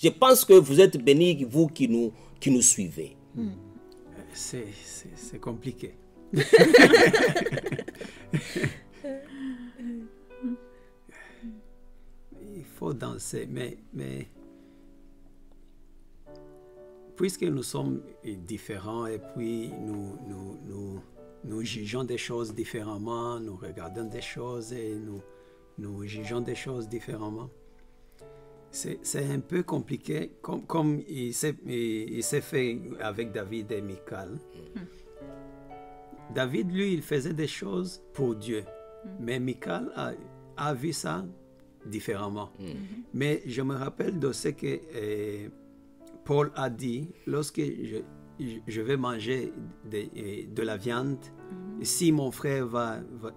Je pense que vous êtes bénis, vous qui nous suivez. C'est compliqué. Il faut danser, mais puisque nous sommes différents et puis nous jugeons des choses différemment, nous regardons des choses et nous jugeons des choses différemment, c'est un peu compliqué, comme il s'est fait avec David et Michal. David, lui, il faisait des choses pour Dieu, mais Michal a vu ça différemment. Mais je me rappelle de ce que Paul a dit, lorsque je vais manger de la viande, si mon frère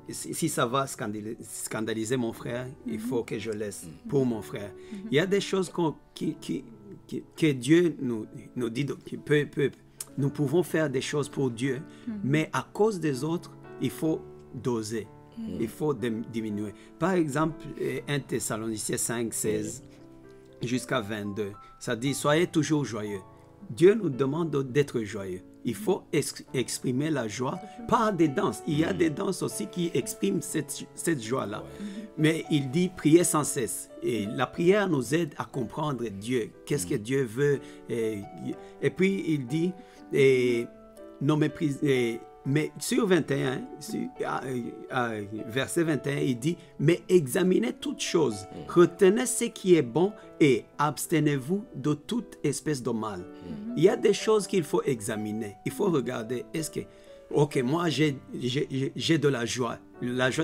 si ça va scandaliser mon frère, il faut que je laisse pour mon frère. Il y a des choses que Dieu nous dit, nous pouvons faire des choses pour Dieu, mais à cause des autres, il faut doser, il faut diminuer. Par exemple, 1 Thessaloniciens 5, 16 jusqu'à 22, ça dit « Soyez toujours joyeux ». Dieu nous demande d'être joyeux. Il faut exprimer la joie par des danses. Il y a des danses aussi qui expriment cette joie-là. Mais il dit « Priez sans cesse ». Et la prière nous aide à comprendre Dieu. Qu'est-ce que Dieu veut. Et puis il dit « Non méprisez ». Mais sur 21, verset 21, il dit « Mais examinez toutes choses, retenez ce qui est bon et abstenez-vous de toute espèce de mal. » Il y a des choses qu'il faut examiner. Il faut regarder, est-ce que, ok, moi j'ai de la joie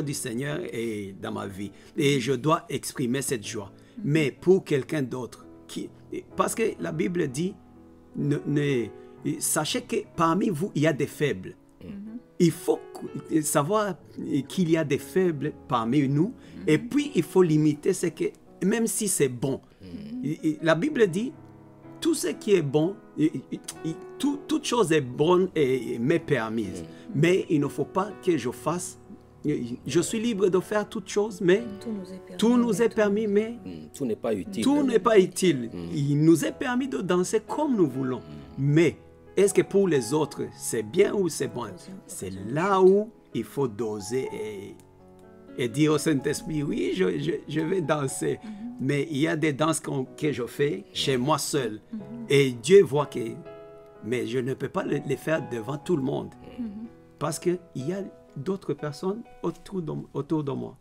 du Seigneur est dans ma vie et je dois exprimer cette joie. Mais pour quelqu'un d'autre, parce que la Bible dit, sachez que parmi vous, il y a des faibles. Il faut savoir qu'il y a des faibles parmi nous et puis il faut limiter ce que, même si c'est bon. La Bible dit, tout ce qui est bon, toute chose est bonne et m'est permise. Mais il ne faut pas que je fasse, je suis libre de faire toutes choses, mais tout nous est permis, mais tout n'est pas utile. Tout n'est pas utile. Il nous est permis de danser comme nous voulons, mais est-ce que pour les autres, c'est bien ou c'est bon? C'est là où il faut doser et dire au Saint-Esprit, oui, je vais danser. Mais il y a des danses que je fais chez moi seul. Et Dieu voit que... Mais je ne peux pas les faire devant tout le monde. Parce qu'il y a d'autres personnes autour de moi.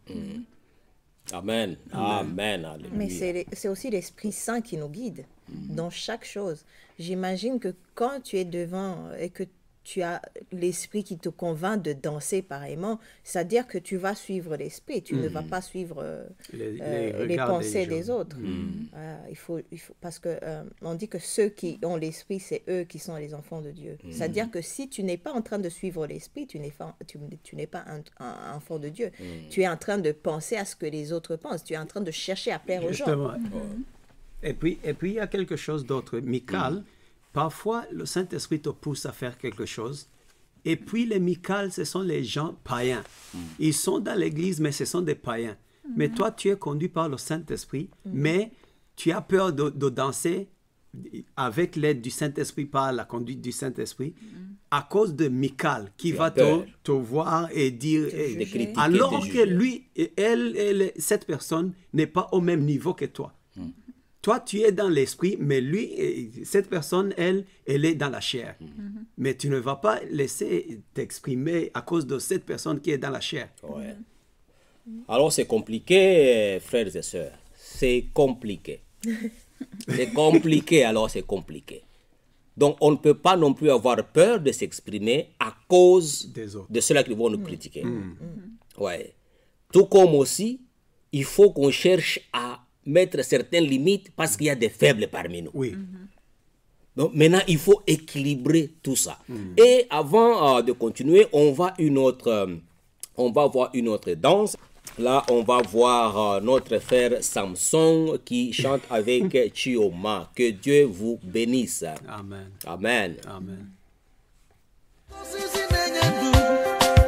Amen. Amen. Alléluia. Mais c'est aussi l'Esprit Saint qui nous guide dans chaque chose. J'imagine que quand tu es devant et que tu as l'Esprit qui te convainc de danser pareillement, c'est-à-dire que tu vas suivre l'Esprit, tu ne vas pas suivre les pensées des autres. Il faut, parce que on dit que ceux qui ont l'Esprit, c'est eux qui sont les enfants de Dieu. C'est-à-dire que si tu n'es pas en train de suivre l'Esprit, tu n'es pas un enfant de Dieu. Tu es en train de penser à ce que les autres pensent. Tu es en train de chercher à plaire aux gens. Et puis, il y a quelque chose d'autre. Michal, parfois, le Saint-Esprit te pousse à faire quelque chose. Et puis, les Michal, ce sont les gens païens. Ils sont dans l'église, mais ce sont des païens. Mais toi, tu es conduit par le Saint-Esprit, mais tu as peur de danser avec l'aide du Saint-Esprit, par la conduite du Saint-Esprit, à cause de Michal, qui va te voir et dire... alors que lui, cette personne n'est pas au même niveau que toi. Toi, tu es dans l'esprit, mais lui, cette personne, elle est dans la chair. Mais tu ne vas pas laisser t'exprimer à cause de cette personne qui est dans la chair. Ouais. Alors, c'est compliqué, frères et sœurs. C'est compliqué. C'est compliqué, alors c'est compliqué. Donc, on ne peut pas non plus avoir peur de s'exprimer à cause de ceux-là qui vont nous critiquer. Ouais. Tout comme aussi, il faut qu'on cherche à mettre certaines limites parce qu'il y a des faibles parmi nous. Oui. Donc maintenant, il faut équilibrer tout ça. Et avant de continuer, on va voir une autre danse. Là, on va voir notre frère Samson qui chante avec Chioma. Que Dieu vous bénisse. Amen. Amen. Amen.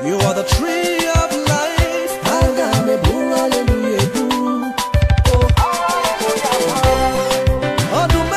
You are the tree of life. Hallelujah. Oh, hallelujah.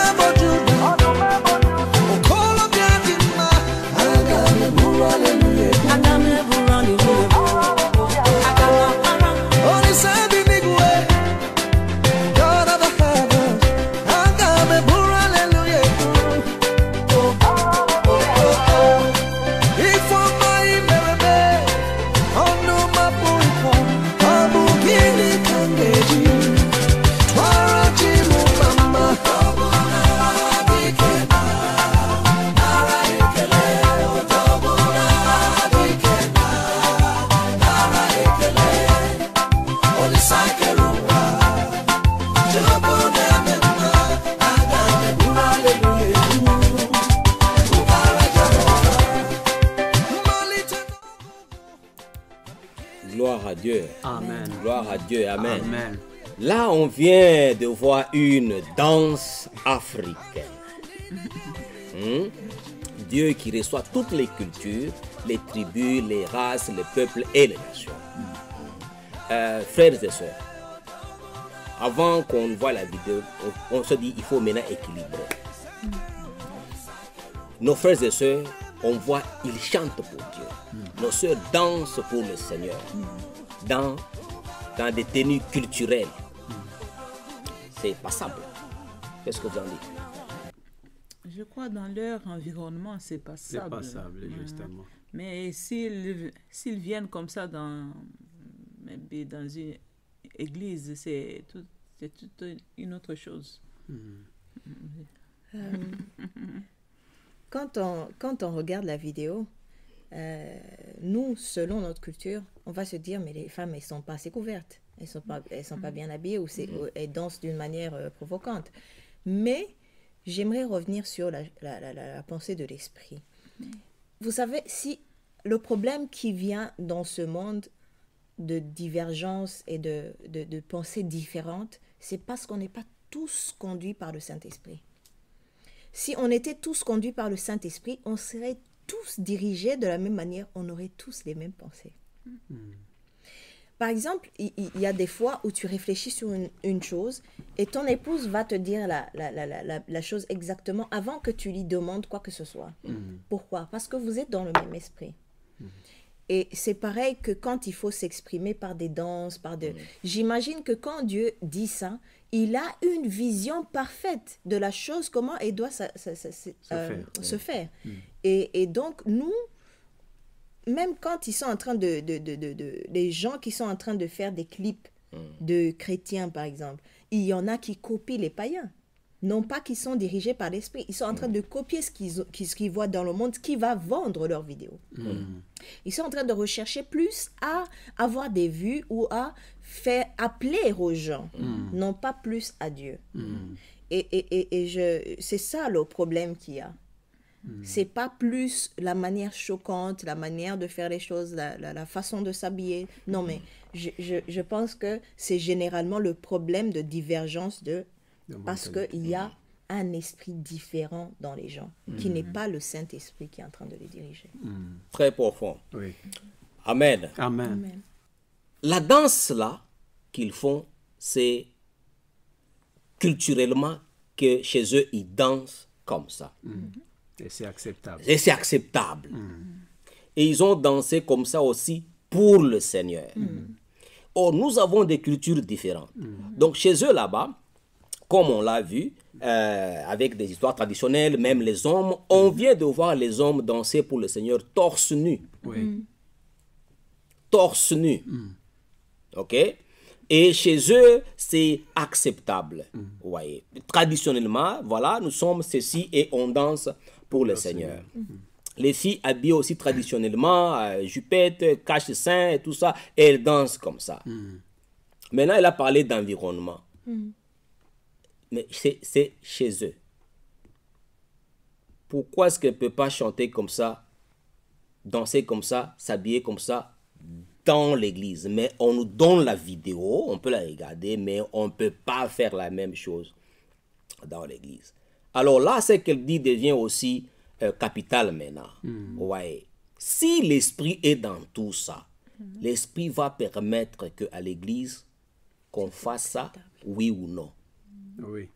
Dieu. Amen. Gloire à Dieu. Amen. Amen. Là, on vient de voir une danse africaine. Dieu qui reçoit toutes les cultures, les tribus, les races, les peuples et les nations. Frères et sœurs, avant qu'on voit la vidéo, on se dit il faut maintenant équilibrer. Nos frères et sœurs, on voit, ils chantent pour Dieu. Nos sœurs dansent pour le Seigneur. Dans des tenues culturelles. C'est passable. Qu'est-ce que vous en dites? Je crois dans leur environnement, c'est passable. C'est passable, justement. Mais s'ils viennent comme ça dans une église, c'est toute une autre chose. Quand on regarde la vidéo, nous, selon notre culture, on va se dire, mais les femmes, elles ne sont pas assez couvertes. Elles sont pas bien habillées ou elles dansent d'une manière provocante. Mais j'aimerais revenir sur la pensée de l'esprit. Vous savez, si le problème qui vient dans ce monde de divergence et de pensées différentes, c'est parce qu'on n'est pas tous conduits par le Saint-Esprit. Si on était tous conduits par le Saint-Esprit, on serait tous dirigés de la même manière, on aurait tous les mêmes pensées. Par exemple, il y a des fois où tu réfléchis sur une chose et ton épouse va te dire la chose exactement avant que tu lui demandes quoi que ce soit. Pourquoi? Parce que vous êtes dans le même esprit. Et c'est pareil que quand il faut s'exprimer par des danses, J'imagine que quand Dieu dit ça, il a une vision parfaite de la chose, comment elle doit se faire. Et donc, nous, même quand ils sont en train les gens qui sont en train de faire des clips de chrétiens, par exemple, il y en a qui copient les païens. Non pas qu'ils sont dirigés par l'esprit. Ils sont en train de copier ce qu'ils voient dans le monde, ce qui va vendre leurs vidéos. Ils sont en train de rechercher plus à avoir des vues ou à faire appeler aux gens, non pas plus à Dieu. C'est ça le problème qu'il y a. C'est pas plus la manière choquante, la manière de faire les choses, la façon de s'habiller. Non, mais je pense que c'est généralement le problème de divergence parce qu'il y a un esprit différent dans les gens, qui n'est pas le Saint-Esprit qui est en train de les diriger. Très profond. Oui. Amen. Amen. La danse là qu'ils font, c'est culturellement que chez eux, ils dansent comme ça. Et c'est acceptable. Et c'est acceptable. Et ils ont dansé comme ça aussi pour le Seigneur. Or, nous avons des cultures différentes. Donc, chez eux là-bas, comme on l'a vu, avec des histoires traditionnelles, même les hommes, on vient de voir les hommes danser pour le Seigneur torse nu. Oui. Torse nu. OK? Et chez eux, c'est acceptable. Ouais. Traditionnellement, voilà, nous sommes ceci et on danse pour le Seigneur. Les filles habillées aussi traditionnellement, jupettes, cache-seins et tout ça, et elles dansent comme ça. Maintenant, elle a parlé d'environnement. Mais c'est chez eux. Pourquoi est-ce qu'elle ne peut pas chanter comme ça, danser comme ça, s'habiller comme ça dans l'église? Mais on nous donne la vidéo, on peut la regarder, mais on ne peut pas faire la même chose dans l'église. Alors là, ce qu'elle dit devient aussi capital maintenant. Ouais. Si l'esprit est dans tout ça, l'esprit va permettre qu'à l'église, qu'on fasse ça, oui ou non. Oui.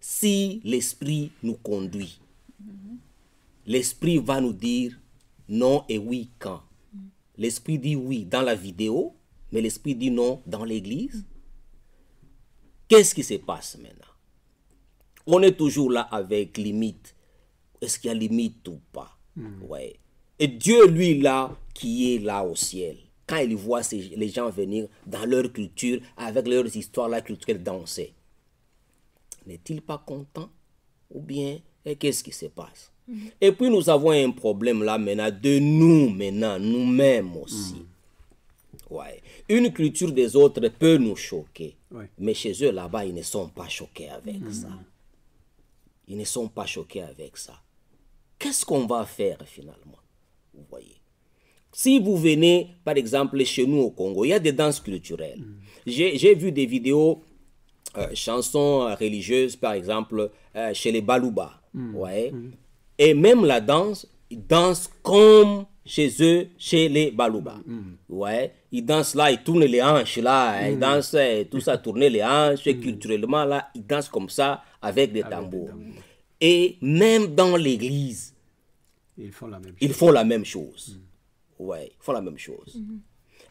Si l'esprit nous conduit, l'esprit va nous dire non et oui quand. L'esprit dit oui dans la vidéo, mais l'esprit dit non dans l'église. Qu'est-ce qui se passe maintenant? On est toujours là avec limite. Est-ce qu'il y a limite ou pas? Ouais. Et Dieu, lui, là, qui est là au ciel, quand il voit les gens venir dans leur culture, avec leurs histoires, la culture danser, n'est-il pas content? Ou bien, qu'est-ce qui se passe? Et puis, nous avons un problème là maintenant, de nous maintenant, nous-mêmes aussi. Ouais. Une culture des autres peut nous choquer. Ouais. Mais chez eux, là-bas, ils ne sont pas choqués avec ça. Ils ne sont pas choqués avec ça. Qu'est-ce qu'on va faire finalement? Vous voyez. Si vous venez, par exemple, chez nous au Congo, il y a des danses culturelles. J'ai vu des vidéos, chansons religieuses, par exemple, chez les Balouba. Ouais. Et même la danse, ils dansent comme chez eux, chez les Balouba. Ouais. Ils dansent là, ils tournent les hanches là, ils dansent, tout ça, tourner les hanches, et culturellement là, ils dansent comme ça avec des tambours. Et même dans l'église, Ils font la même chose. ils font la même chose. Ouais, ils font la même chose.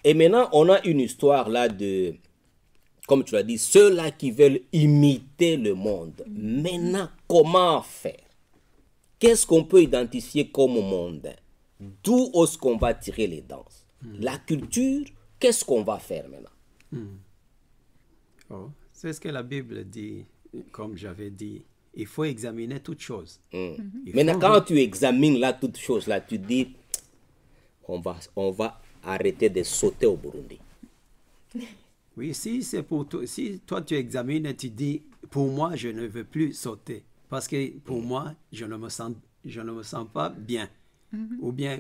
Et maintenant, on a une histoire là de, comme tu l'as dit, ceux-là qui veulent imiter le monde. Maintenant, comment faire? Qu'est-ce qu'on peut identifier comme monde? D'où est-ce qu'on va tirer les danses? La culture, qu'est-ce qu'on va faire maintenant? Oh, c'est ce que la Bible dit, comme j'avais dit. Il faut examiner toutes choses. Il Maintenant, faut- quand tu examines là toutes choses, là, tu dis, on va arrêter de sauter au Burundi. Oui, si c'est pour toi, si toi tu examines et tu dis, pour moi, je ne veux plus sauter. Parce que pour moi, je ne me sens pas bien. Ou bien,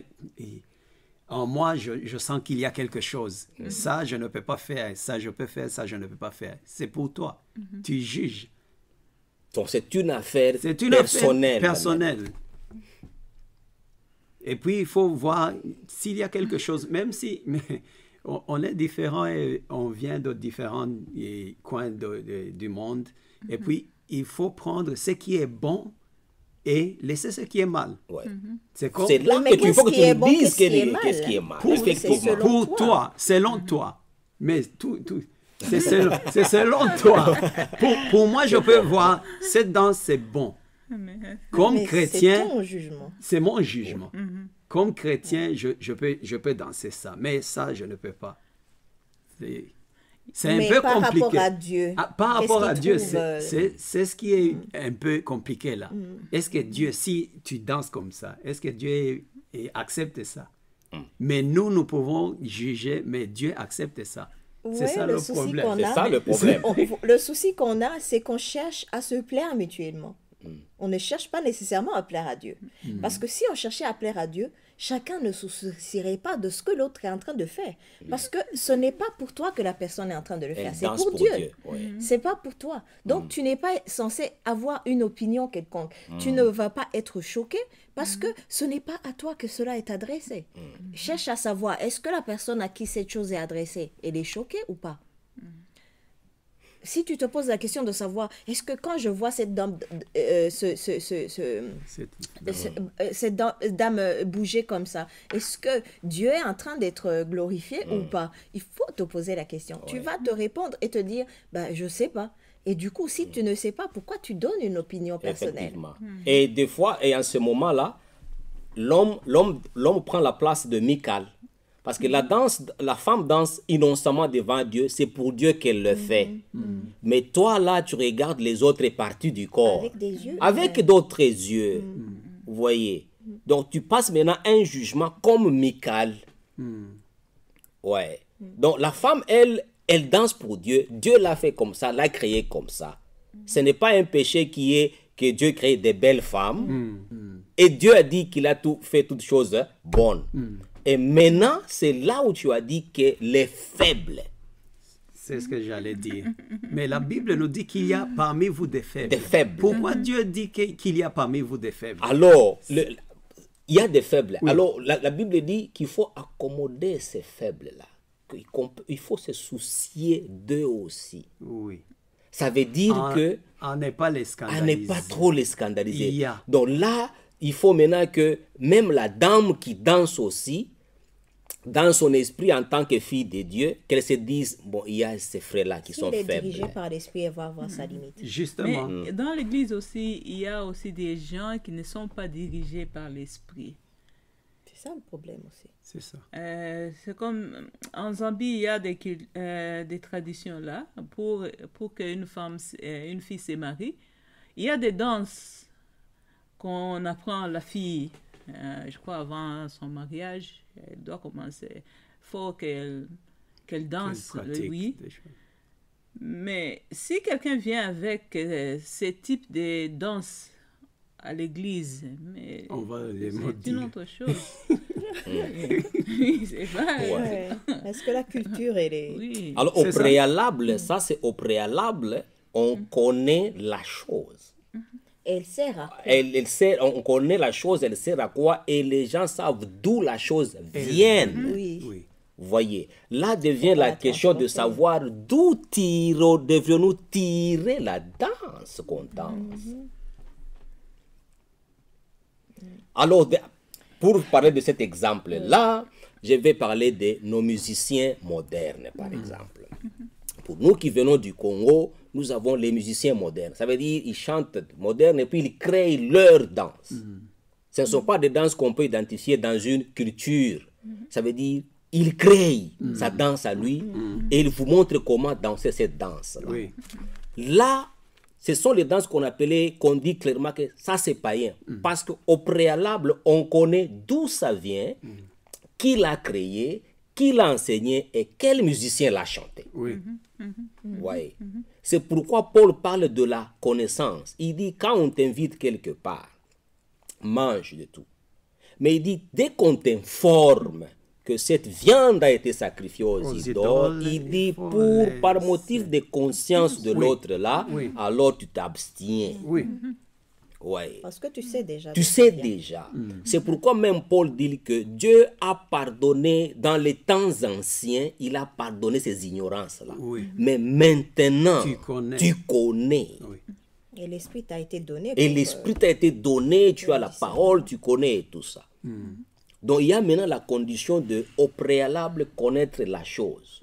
en moi, je sens qu'il y a quelque chose. Ça, je ne peux pas faire. Ça, je peux faire. Ça, je ne peux pas faire. C'est pour toi. Tu juges. Donc, c'est une affaire C'est une personnelle. affaire personnelle. Et puis, il faut voir s'il y a quelque chose, même si on est différents et on vient de différents coins du monde. Et puis, il faut prendre ce qui est bon et laisser ce qui est mal. Ouais. C'est comme C'est là Mais que tu qu'est-ce faut que qui tu est nous bon, dises qu'est-ce qui est mal? qu'est-ce qui est mal. Pour- c'est Effectivement. selon pour toi. toi, selon toi. Mais c'est selon toi. Pour moi, je peux voir, cette danse, c'est bon. Comme Mais chrétien, c'est ton jugement. c'est mon jugement. Comme chrétien, je peux danser ça, mais ça, je ne peux pas. C'est un Mais peu par compliqué. rapport à Dieu, Par rapport qu'est-ce à qu'il Dieu, trouve, c'est ce qui est un peu compliqué là. Est-ce que Dieu, si tu danses comme ça, est-ce que Dieu accepte ça? Mais nous pouvons juger, mais Dieu accepte ça. C'est Ouais, ça le le souci problème. qu'on C'est a, ça le problème. le souci qu'on a, c'est qu'on cherche à se plaire mutuellement. On ne cherche pas nécessairement à plaire à Dieu. Parce que si on cherchait à plaire à Dieu, chacun ne se soucierait pas de ce que l'autre est en train de faire. Parce que ce n'est pas pour toi que la personne est en train de le Elle faire, c'est danse pour pour Dieu. Dieu, ouais. C'est pas pour toi. Donc tu n'es pas censé avoir une opinion quelconque. Tu ne vas pas être choqué parce que ce n'est pas à toi que cela est adressé. Cherche à savoir, est-ce que la personne à qui cette chose est adressée, elle est choquée ou pas? Si tu te poses la question de savoir, est-ce que quand je vois cette dame, cette dame bouger comme ça, est-ce que Dieu est en train d'être glorifié ou pas? Il faut te poser la question. Tu vas te répondre et te dire, ben, je ne sais pas. Et du coup, si tu ne sais pas, pourquoi tu donnes une opinion personnelle? Effectivement. Et des fois, et en ce moment-là, l'homme prend la place de Michal. Parce que la femme danse innocemment devant Dieu, c'est pour Dieu qu'elle le fait. Mais toi, là, tu regardes les autres parties du corps. Avec des yeux. Avec d'autres yeux. Vous voyez. Donc, tu passes maintenant un jugement comme Michal. Ouais. Donc, la femme, elle danse pour Dieu. Dieu l'a fait comme ça, l'a créé comme ça. Ce n'est pas un péché qui est que Dieu crée des belles femmes. Et Dieu a dit qu'il a fait toutes choses bonnes. Et maintenant, c'est là où tu as dit que les faibles. C'est ce que j'allais dire. Mais la Bible nous dit qu'il y a parmi vous des faibles. Des faibles. Pourquoi Dieu dit qu'il y a parmi vous des faibles? Alors, il y a des faibles. Alors, la Bible dit qu'il faut accommoder ces faibles-là. Il faut se soucier d'eux aussi. Oui. Ça veut dire que À ne pas les à scandaliser. ne pas trop les scandaliser. Il y a. Donc là, il faut maintenant que même la dame qui danse aussi, dans son esprit en tant que fille de Dieu, qu'elle se dise, bon, il y a ces frères-là qui sont S'il est faibles. dirigé par l'esprit, elle va avoir sa limite. Justement. Mais dans l'église aussi, il y a aussi des gens qui ne sont pas dirigés par l'esprit. C'est ça le problème aussi. C'est ça. C'est comme en Zambie, il y a des traditions là pour qu'une une fille se marie. Il y a des danses qu'on apprend à la fille, je crois avant son mariage, elle doit commencer. Il faut qu'elle danse, Quelle pratique oui. des choses. Mais si quelqu'un vient avec ce type de danse à l'église, mais On va les c'est maudire. une autre chose. Oui, c'est vrai. Ouais. Est-ce que la culture, elle est... Oui. Alors, au C'est ça. préalable, ça c'est au préalable, on connaît la chose. Elle sert à quoi? Elle sert, on connaît la chose, elle sert à quoi, et les gens savent d'où la chose vient. Oui. Oui. Voyez, là devient Faut la la question de transporter. savoir d'où devrions-nous tirer la danse qu'on danse. Alors, pour parler de cet exemple-là, je vais parler de nos musiciens modernes, par exemple. Pour nous qui venons du Congo, nous avons les musiciens modernes. Ça veut dire qu'ils chantent modernes et puis ils créent leur danse. Ce ne sont pas des danses qu'on peut identifier dans une culture. Ça veut dire il crée sa danse à lui et il vous montre comment danser cette danse-là. Oui. Là, ce sont les danses qu'on dit clairement que ça c'est païen. Parce qu'au préalable, on connaît d'où ça vient, qui l'a créé, qui l'a enseigné et quel musicien l'a chanté. Oui. Ouais. C'est pourquoi Paul parle de la connaissance. Il dit, quand on t'invite quelque part, mange de tout. Mais il dit, dès qu'on t'informe que cette viande a été sacrifiée aux idoles, il dit, il faut par motif de conscience de l'autre là, Oui. alors tu t'abstiens. Oui. Ouais. Parce que tu sais déjà. Tu d'où sais ça vient. déjà. C'est pourquoi même Paul dit que Dieu a pardonné dans les temps anciens, il a pardonné ces ignorances-là. Oui. Mais maintenant, Tu connais. tu connais. Oui. Et l'esprit t'a été donné. Et pour, l'esprit t'a été donné, tu as la parole, tu connais tout ça. Donc il y a maintenant la condition de, au préalable, connaître la chose.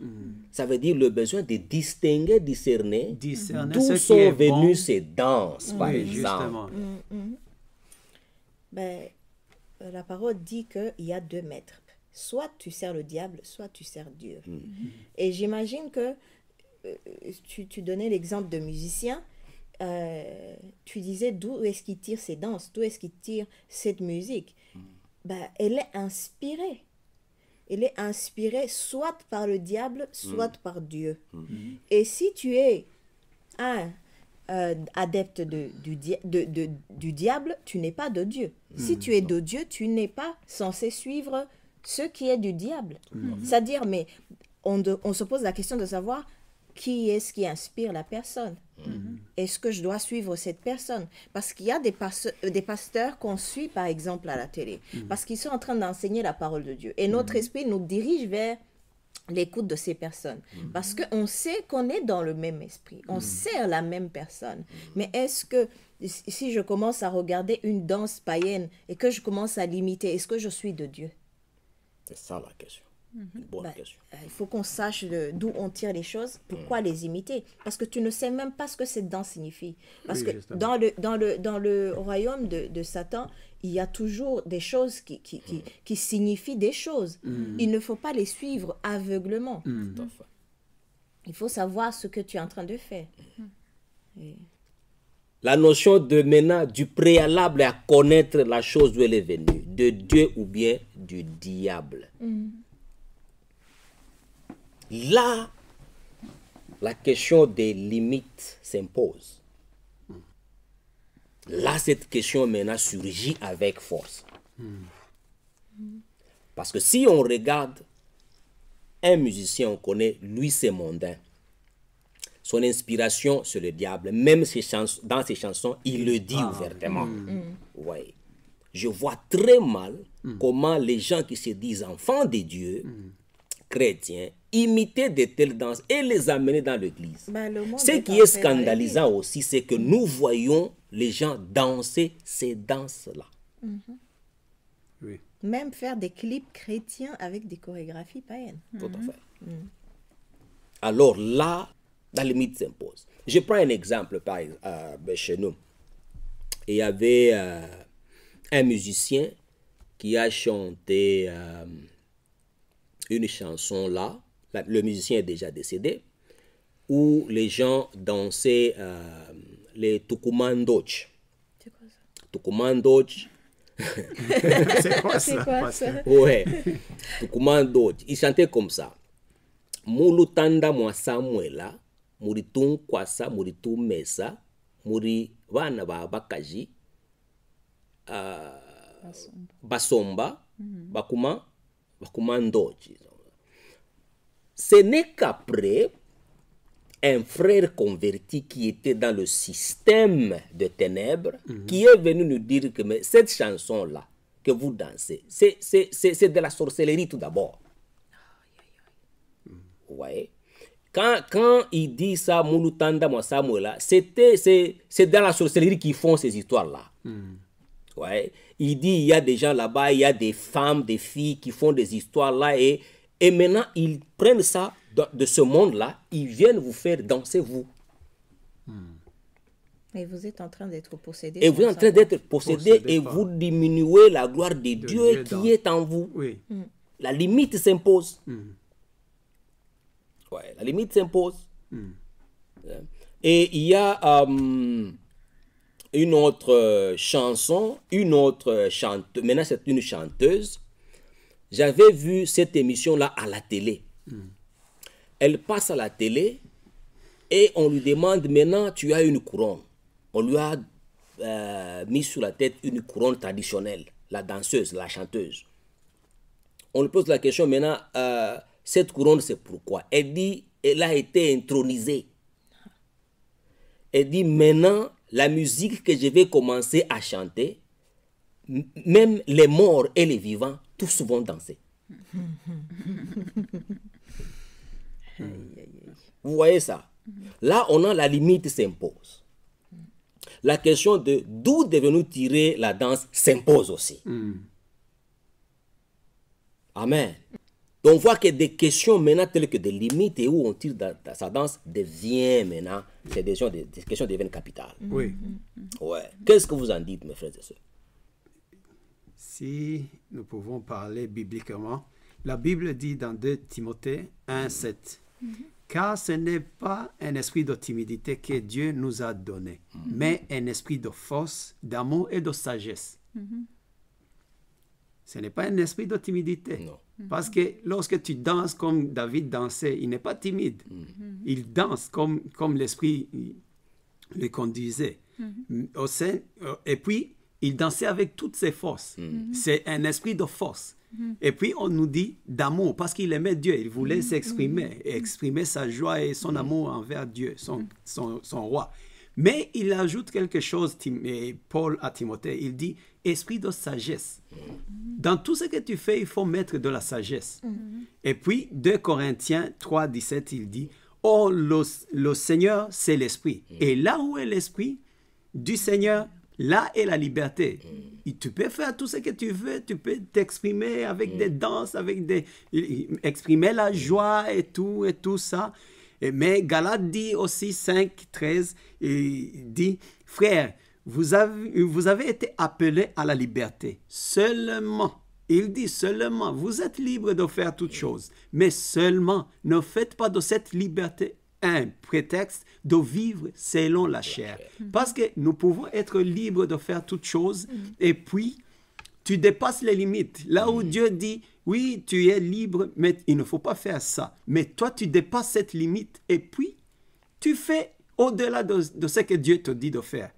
Ça veut dire le besoin de distinguer, discerner Discerner ce d'où qui sont est venues bon. ces danses, par Oui, exemple. justement. Ben, la parole dit qu'il y a deux maîtres. Soit tu sers le diable, soit tu sers Dieu. Et j'imagine que tu donnais l'exemple de musicien. Tu disais d'où est-ce qu'il tire ces danses, d'où est-ce qu'il tire cette musique. Ben, elle est inspirée. Elle est inspirée soit par le diable, soit par Dieu. Et si tu es un adepte du diable, tu n'es pas de Dieu. Si tu es de Dieu, tu n'es pas censé suivre ce qui est du diable. C'est-à-dire, mais on se pose la question de savoir qui est-ce qui inspire la personne. Est-ce que je dois suivre cette personne? Parce qu'il y a des pasteurs qu'on suit, par exemple, à la télé, parce qu'ils sont en train d'enseigner la parole de Dieu. Et notre esprit nous dirige vers l'écoute de ces personnes. Parce qu'on sait qu'on est dans le même esprit, on sert la même personne. Mais est-ce que, si je commence à regarder une danse païenne et que je commence à l'imiter, est-ce que je suis de Dieu? C'est ça la question. Une bonne Ben, question. il faut qu'on sache d'où on tire les choses, pourquoi les imiter. Parce que tu ne sais même pas ce que cette danse signifie. Parce Oui, que justement. dans le royaume de Satan, il y a toujours des choses qui signifient des choses. Il ne faut pas les suivre aveuglement. Tout à fait. Il faut savoir ce que tu es en train de faire. Et- La notion de maintenant du préalable à connaître la chose d'où elle est venue, de Dieu ou bien du diable. Là, la question des limites s'impose. Là, cette question maintenant surgit avec force. Parce que si on regarde un musicien, on connaît, lui c'est mondain. Son inspiration, c'est le diable. Même dans ses chansons, il le dit ouvertement. Ouais. Je vois très mal comment les gens qui se disent enfants de Dieu, chrétiens, imiter de telles danses et les amener dans l'église. Ben, le monde Ce est qui entré est dans scandalisant aussi, c'est que nous voyons les gens danser ces danses-là. Oui. Même faire des clips chrétiens avec des chorégraphies païennes. Tout à fait. Alors là, la limite s'impose. Je prends un exemple par exemple, chez nous. Il y avait un musicien qui a chanté une chanson là. Le musicien est déjà décédé, où les gens dansaient les Tukumandoch. C'est quoi ça? Tukumandoch. C'est quoi C'est ça? quoi Parce que- ça? Ouais. Tukumandoch. Il chantait comme ça. Mulu tanda mwa Samuela, muri tunkwasa, muri tumesa, muri bana ba bakaji, basomba, Bakuma Ndoji. Ce n'est qu'après un frère converti qui était dans le système de ténèbres qui est venu nous dire que mais cette chanson-là que vous dansez, c'est de la sorcellerie tout d'abord. Ouais. Quand il dit ça, Moulutanda Samuela, c'est dans la sorcellerie qu'ils font ces histoires-là. Ouais. Il dit il y a des gens là-bas, il y a des femmes, des filles qui font des histoires-là et maintenant ils prennent ça de ce monde-là, ils viennent vous faire danser vous. Et vous êtes en train d'être possédé. Et vous êtes en train d'être possédé et vous diminuez la gloire de Dieu qui est en vous. Oui. La limite s'impose. Ouais, la limite s'impose. Et il y a une autre chanson, une autre chanteuse, maintenant c'est une chanteuse. J'avais vu cette émission-là à la télé. Elle passe à la télé et on lui demande maintenant, tu as une couronne. On lui a mis sur la tête une couronne traditionnelle, la danseuse, la chanteuse. On lui pose la question maintenant, cette couronne c'est pourquoi? Elle dit, elle a été intronisée. Elle dit, maintenant, la musique que je vais commencer à chanter, même les morts et les vivants, tous vont danser. Vous voyez ça? Là, on a la limite s'impose. La question de d'où devons-nous tirer la danse s'impose aussi. Amen. Donc on voit que des questions maintenant telles que des limites et où on tire sa danse devient maintenant, ces questions deviennent capitales. Oui. Ouais. Qu'est-ce que vous en dites, mes frères et sœurs? Si nous pouvons parler bibliquement, la Bible dit dans 2 Timothée 1,7 car ce n'est pas un esprit de timidité que Dieu nous a donné, mais un esprit de force, d'amour et de sagesse. Ce n'est pas un esprit de timidité. Non. Parce que lorsque tu danses comme David dansait, il n'est pas timide. Il danse comme l'esprit le conduisait. Et puis, il dansait avec toutes ses forces. C'est un esprit de force. Et puis, on nous dit d'amour, parce qu'il aimait Dieu. Il voulait s'exprimer, exprimer sa joie et son amour envers Dieu, son roi. Mais il ajoute quelque chose, Paul à Timothée, il dit esprit de sagesse. Dans tout ce que tu fais, il faut mettre de la sagesse. Et puis, 2 Corinthiens 3, 17, il dit, oh, le Seigneur, c'est l'esprit. Et là où est l'esprit du Seigneur, là est la liberté. Et tu peux faire tout ce que tu veux, tu peux t'exprimer avec des danses, exprimer la joie et tout ça. Mais Galates dit aussi 5, 13, il dit, frères, vous avez été appelés à la liberté. Seulement, il dit seulement, vous êtes libres de faire toutes choses. Mais seulement, ne faites pas de cette liberté un prétexte de vivre selon la chair. Parce que nous pouvons être libres de faire toutes choses et puis tu dépasses les limites. Là où Dieu dit, oui, tu es libre, mais il ne faut pas faire ça. Mais toi, tu dépasses cette limite et puis tu fais au-delà de ce que Dieu te dit de faire.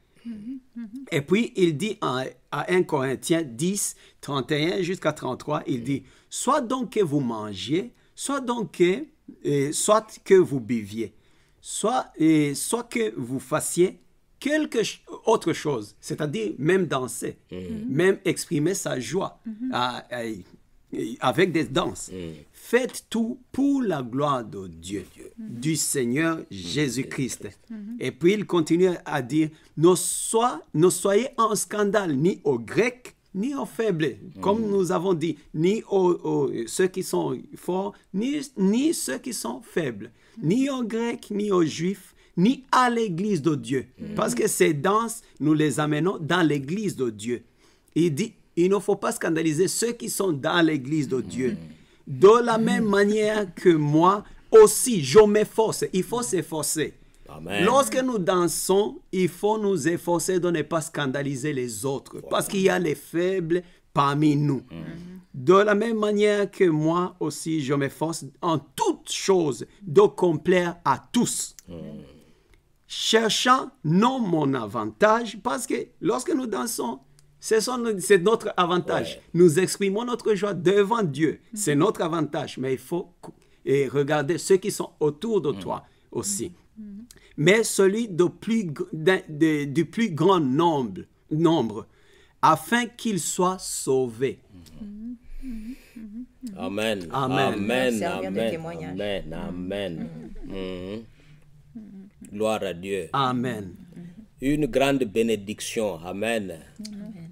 Et puis, il dit à 1 Corinthiens 10, 31 jusqu'à 33, il dit, soit donc que vous mangiez, soit que vous buviez, soit que vous fassiez quelque autre chose, c'est-à-dire même danser, même exprimer sa joie avec des danses. Faites tout pour la gloire de Dieu, du Seigneur Jésus-Christ. Et puis il continue à dire, ne soyez en scandale ni aux Grecs, ni aux faibles, comme nous avons dit, ni aux ceux qui sont forts, ni ceux qui sont faibles, ni aux Grecs, ni aux Juifs, ni à l'Église de Dieu. Parce que ces danses, nous les amenons dans l'Église de Dieu. Il dit, il ne faut pas scandaliser ceux qui sont dans l'Église de Dieu. De la même manière que moi aussi, je m'efforce. Il faut s'efforcer. Amen. Lorsque nous dansons, il faut nous efforcer de ne pas scandaliser les autres. Parce qu'il y a les faibles parmi nous. De la même manière que moi aussi, je m'efforce en toutes choses de complaire à tous. Cherchant non mon avantage, parce que lorsque nous dansons, C'est notre avantage. Ouais. Nous exprimons notre joie devant Dieu. C'est notre avantage. Mais il faut regarder ceux qui sont autour de toi aussi. Mais celui du plus grand nombre, afin qu'il soit sauvé. Amen. Amen. Amen. Servir de Amen. témoignage. Amen. Amen. Mhm. Gloire à Dieu. Amen. Une grande bénédiction. Amen.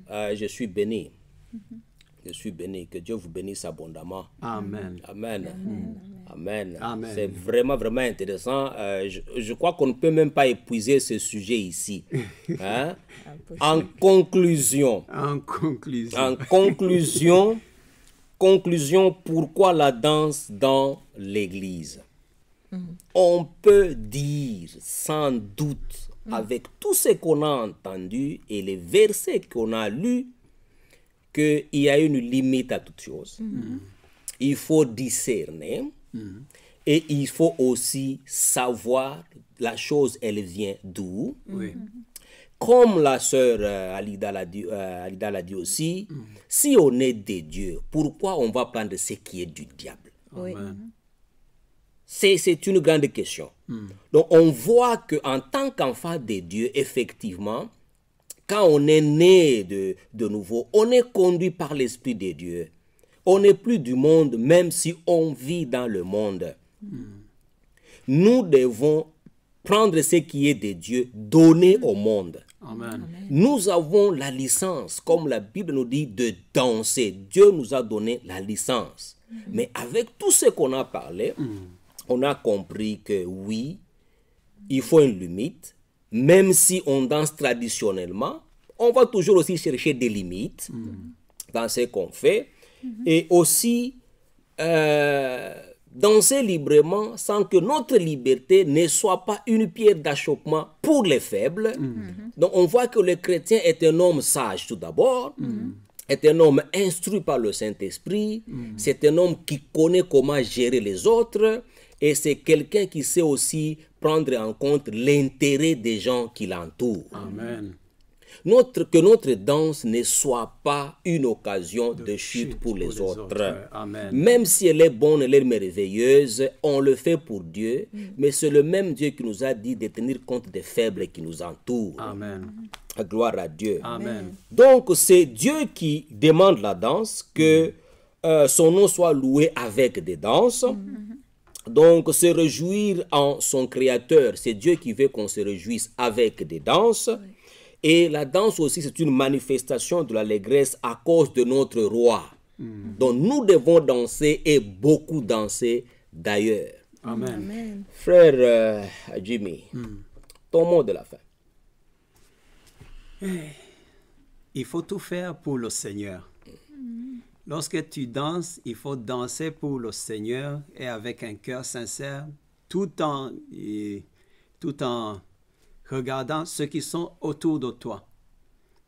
Je suis béni. Je suis béni. Que Dieu vous bénisse abondamment. Amen. Amen. Amen. Amen. C'est vraiment, vraiment intéressant. Je crois qu'on ne peut même pas épuiser ce sujet ici. Hein? En conclusion, En conclusion. conclusion, pourquoi la danse dans l'église? On peut dire sans doute, avec tout ce qu'on a entendu et les versets qu'on a lus, qu'il y a une limite à toute chose. Il faut discerner et il faut aussi savoir la chose, elle vient d'où. Oui. Comme la sœur Alida l'a dit aussi, si on est des dieux, pourquoi on va prendre ce qui est du diable? Oui. C'est une grande question. Donc on voit qu'en tant qu'enfant des dieux, effectivement, quand on est né de nouveau, on est conduit par l'Esprit de Dieu. On n'est plus du monde, même si on vit dans le monde. Nous devons prendre ce qui est de Dieu, donner au monde. Amen. Nous avons la licence, comme la Bible nous dit, de danser. Dieu nous a donné la licence. Mais avec tout ce qu'on a parlé, on a compris que oui, il faut une limite. Même si on danse traditionnellement, on va toujours aussi chercher des limites dans ce qu'on fait. Et aussi danser librement sans que notre liberté ne soit pas une pierre d'achoppement pour les faibles. Donc on voit que le chrétien est un homme sage tout d'abord, est un homme instruit par le Saint-Esprit, c'est un homme qui connaît comment gérer les autres et c'est quelqu'un qui sait aussi prendre en compte l'intérêt des gens qui l'entourent. Amen. Que notre danse ne soit pas une occasion de chute pour les autres. Amen. Même si elle est bonne, elle est merveilleuse, on le fait pour Dieu, mais c'est le même Dieu qui nous a dit de tenir compte des faibles qui nous entourent. Amen. Gloire à Dieu. Amen. Donc c'est Dieu qui demande la danse, que son nom soit loué avec des danses. Donc se réjouir en son Créateur, c'est Dieu qui veut qu'on se réjouisse avec des danses. Et la danse aussi, c'est une manifestation de l'allégresse à cause de notre roi. Donc nous devons danser et beaucoup danser d'ailleurs. Amen. Frère Jimmy, ton mot de la fin. Il faut tout faire pour le Seigneur. Lorsque tu danses, il faut danser pour le Seigneur et avec un cœur sincère, tout en regardant ceux qui sont autour de toi.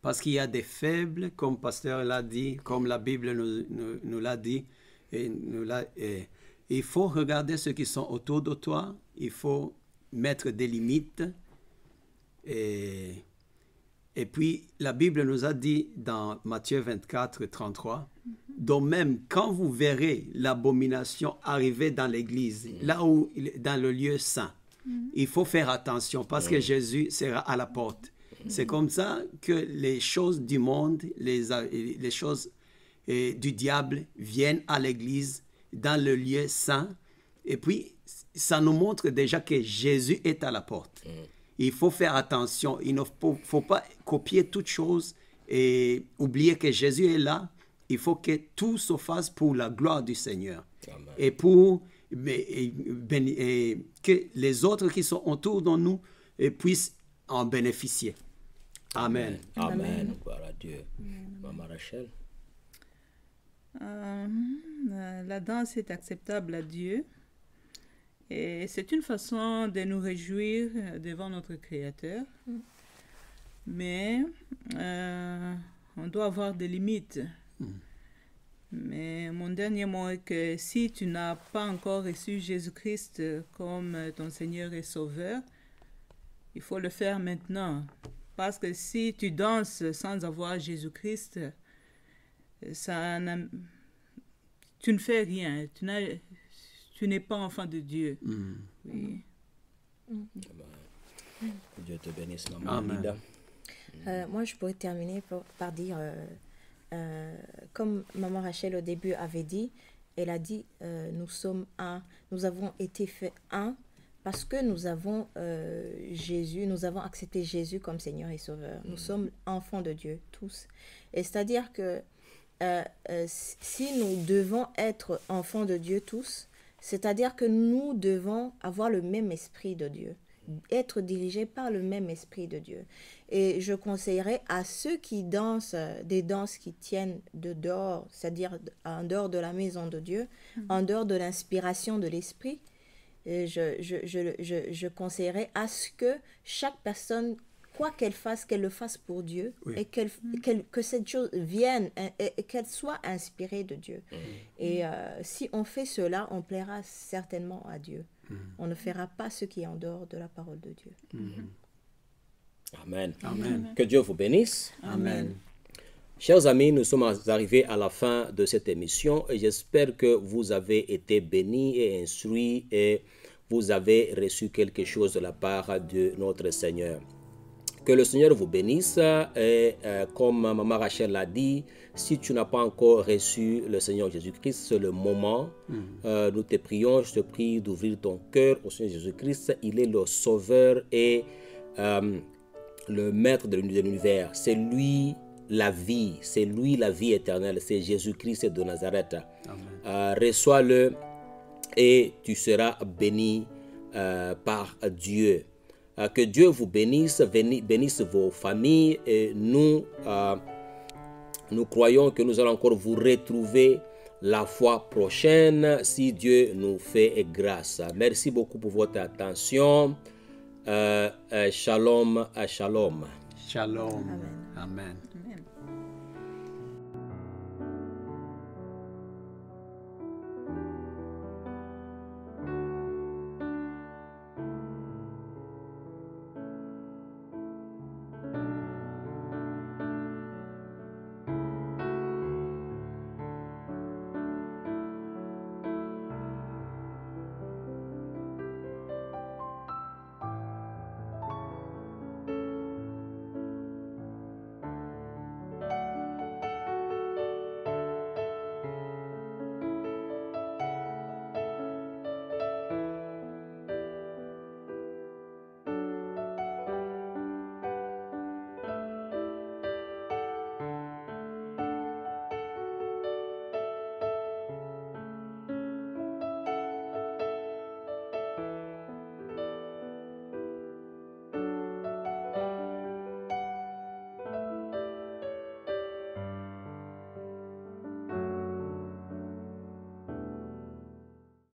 Parce qu'il y a des faibles, comme Pasteur l'a dit, comme la Bible nous l'a dit. Il faut regarder ceux qui sont autour de toi. Il faut mettre des limites. Et puis, la Bible nous a dit dans Matthieu 24, 33, « Donc même, quand vous verrez l'abomination arriver dans l'église, là où, dans le lieu saint, il faut faire attention parce que Jésus sera à la porte. » C'est comme ça que les choses du monde, les choses du diable viennent à l'église, dans le lieu saint. Et puis, ça nous montre déjà que Jésus est à la porte. Il faut faire attention. Il ne faut pas copier toute chose et oublier que Jésus est là. Il faut que tout se fasse pour la gloire du Seigneur. Amen. Et pour que les autres qui sont autour de nous puissent en bénéficier. Amen. Amen. Gloire à Dieu. Maman Rachel. La danse est acceptable à Dieu. Et c'est une façon de nous réjouir devant notre Créateur. Mais on doit avoir des limites. Mais mon dernier mot est que si tu n'as pas encore reçu Jésus-Christ comme ton Seigneur et Sauveur, il faut le faire maintenant. Parce que si tu danses sans avoir Jésus-Christ, tu ne fais rien. Tu n'es pas enfant de Dieu. Oui. Dieu te bénisse, maman Amen. Lida. Moi, je pourrais terminer par dire, comme maman Rachel au début avait dit, elle a dit, nous sommes un, nous avons été faits un parce que nous avons Jésus, nous avons accepté Jésus comme Seigneur et Sauveur. Nous sommes enfants de Dieu, tous. Et c'est-à-dire que si nous devons être enfants de Dieu tous, c'est-à-dire que nous devons avoir le même esprit de Dieu, être dirigés par le même esprit de Dieu. Et je conseillerais à ceux qui dansent des danses qui tiennent de dehors, c'est-à-dire en dehors de la maison de Dieu, en dehors de l'inspiration de l'esprit, je conseillerais à ce que chaque personne, quoi qu'elle fasse, qu'elle le fasse pour Dieu, Oui. et que cette chose vienne et qu'elle soit inspirée de Dieu. Et si on fait cela, on plaira certainement à Dieu. On ne fera pas ce qui est en dehors de la parole de Dieu. Amen. Amen. Que Dieu vous bénisse. Amen. Chers amis, nous sommes arrivés à la fin de cette émission et j'espère que vous avez été bénis et instruits et vous avez reçu quelque chose de la part de notre Seigneur. Que le Seigneur vous bénisse et comme Maman Rachel l'a dit, si tu n'as pas encore reçu le Seigneur Jésus-Christ, c'est le moment. Nous te prions, je te prie d'ouvrir ton cœur au Seigneur Jésus-Christ. Il est le Sauveur et le Maître de l'univers. C'est lui la vie, c'est lui la vie éternelle, c'est Jésus-Christ de Nazareth. Reçois-le et tu seras béni par Dieu. Que Dieu vous bénisse, bénisse vos familles et nous croyons que nous allons encore vous retrouver la fois prochaine si Dieu nous fait grâce. Merci beaucoup pour votre attention. Shalom, shalom. Shalom. Amen. Amen.